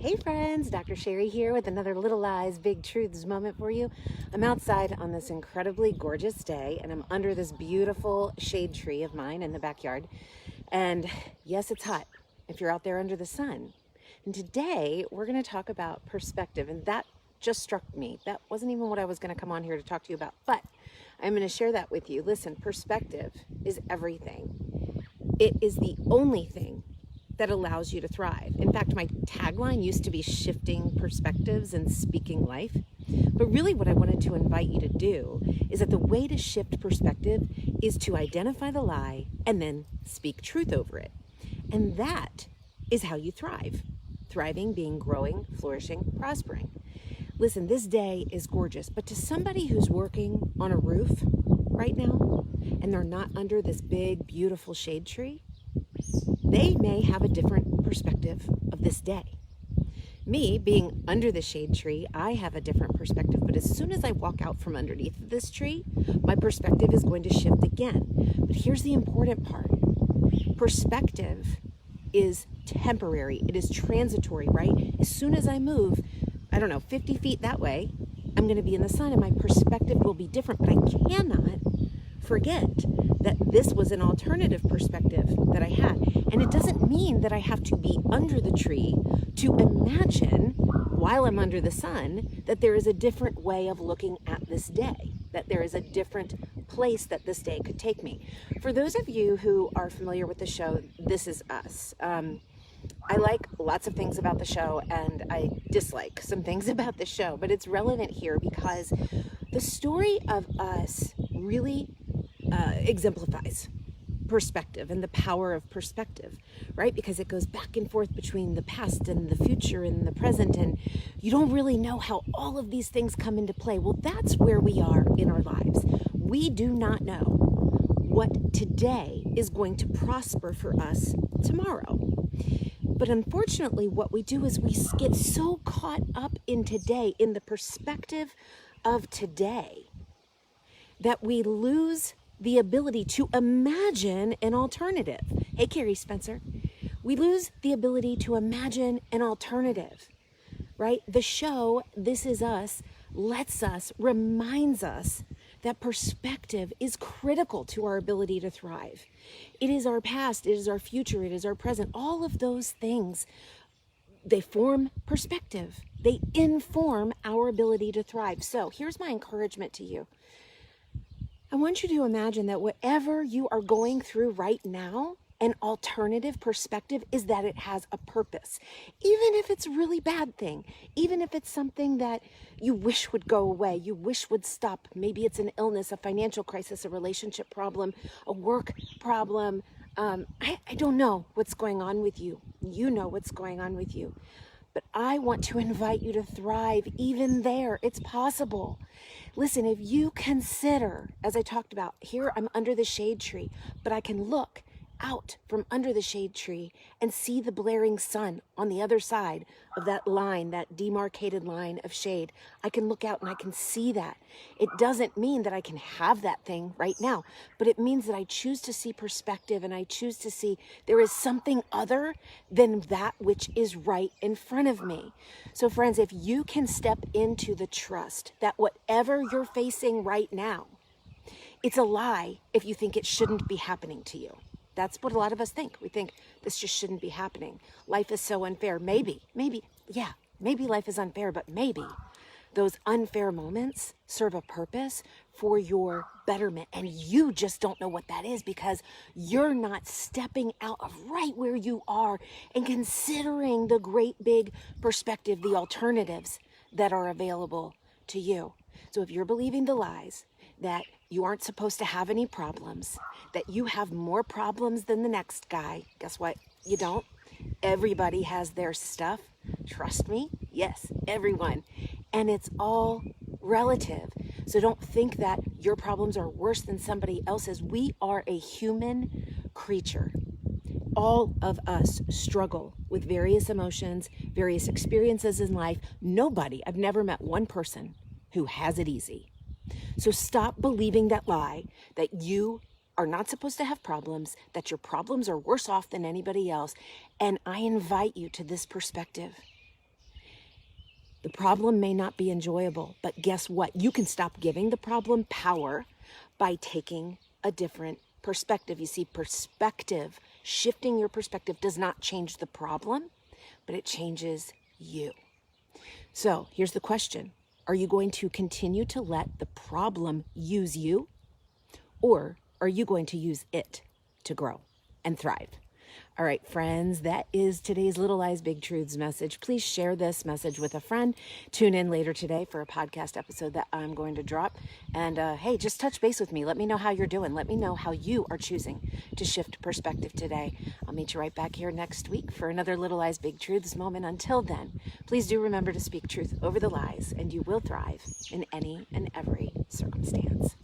Hey friends, Dr. Sherri here with another Little Lies, Big Truths moment for you. I'm outside on this incredibly gorgeous day and I'm under this beautiful shade tree of mine in the backyard. And yes, it's hot if you're out there under the sun. And today we're going to talk about perspective, and that just struck me. That wasn't even what I was going to come on here to talk to you about, but I'm going to share that with you. Listen, perspective is everything. It is the only thing that allows you to thrive. In fact, my tagline used to be shifting perspectives and speaking life. But really what I wanted to invite you to do is that the way to shift perspective is to identify the lie and then speak truth over it. And that is how you thrive. Thriving being growing, flourishing, prospering. Listen, this day is gorgeous, but to somebody who's working on a roof right now and they're not under this big, beautiful shade tree, they may have a different perspective of this day. Me, being under the shade tree, I have a different perspective, but as soon as I walk out from underneath this tree, my perspective is going to shift again. But here's the important part. Perspective is temporary. It is transitory, right? As soon as I move, 50 feet that way, I'm going to be in the sun and my perspective will be different, but I cannot forget that this was an alternative perspective that I had. And it doesn't mean that I have to be under the tree to imagine while I'm under the sun that there is a different way of looking at this day, that there is a different place that this day could take me. For those of you who are familiar with the show, This Is Us. I like lots of things about the show and I dislike some things about the show, but it's relevant here because the story of us really exemplifies perspective and the power of perspective, right? Because it goes back and forth between the past and the future and the present, and you don't really know how all of these things come into play. Well, that's where we are in our lives. We do not know what today is going to prosper for us tomorrow. But unfortunately, what we do is we get so caught up in today, in the perspective of today, that we lose the ability to imagine an alternative. Hey, Carrie Spencer. We lose the ability to imagine an alternative, right? The show, This Is Us, reminds us that perspective is critical to our ability to thrive. It is our past, it is our future, it is our present. All of those things, they form perspective. They inform our ability to thrive. So here's my encouragement to you. I want you to imagine that whatever you are going through right now, an alternative perspective is that it has a purpose. Even if it's a really bad thing, even if it's something that you wish would go away, you wish would stop. Maybe it's an illness, a financial crisis, a relationship problem, a work problem. I don't know what's going on with you. You know what's going on with you. But I want to invite you to thrive even there. It's possible. Listen, if you consider, as I talked about, here I'm under the shade tree, but I can look out from under the shade tree and see the blaring sun on the other side of that line, that demarcated line of shade. I can look out and I can see that. It doesn't mean that I can have that thing right now, but it means that I choose to see perspective and I choose to see there is something other than that which is right in front of me. So friends, if you can step into the trust that whatever you're facing right now, it's a lie if you think it shouldn't be happening to you. That's what a lot of us think. We think this just shouldn't be happening. Life is so unfair. Maybe life is unfair, but maybe those unfair moments serve a purpose for your betterment. And you just don't know what that is because you're not stepping out of right where you are and considering the great big perspective, the alternatives that are available to you. So if you're believing the lies that you aren't supposed to have any problems, that you have more problems than the next guy, guess what? You don't. Everybody has their stuff. Trust me. Yes, everyone. And it's all relative. So don't think that your problems are worse than somebody else's. We are a human creature. All of us struggle with various emotions, various experiences in life. I've never met one person who has it easy. So stop believing that lie that you are not supposed to have problems, that your problems are worse off than anybody else. And I invite you to this perspective. The problem may not be enjoyable, but guess what? You can stop giving the problem power by taking a different perspective. You see, perspective, shifting your perspective does not change the problem, but it changes you. So here's the question. Are you going to continue to let the problem use you, or are you going to use it to grow and thrive? All right, friends, that is today's Little Lies, Big Truths message. Please share this message with a friend. Tune in later today for a podcast episode that I'm going to drop. And hey, just touch base with me. Let me know how you're doing. Let me know how you are choosing to shift perspective today. I'll meet you right back here next week for another Little Lies, Big Truths moment. Until then, please do remember to speak truth over the lies, and you will thrive in any and every circumstance.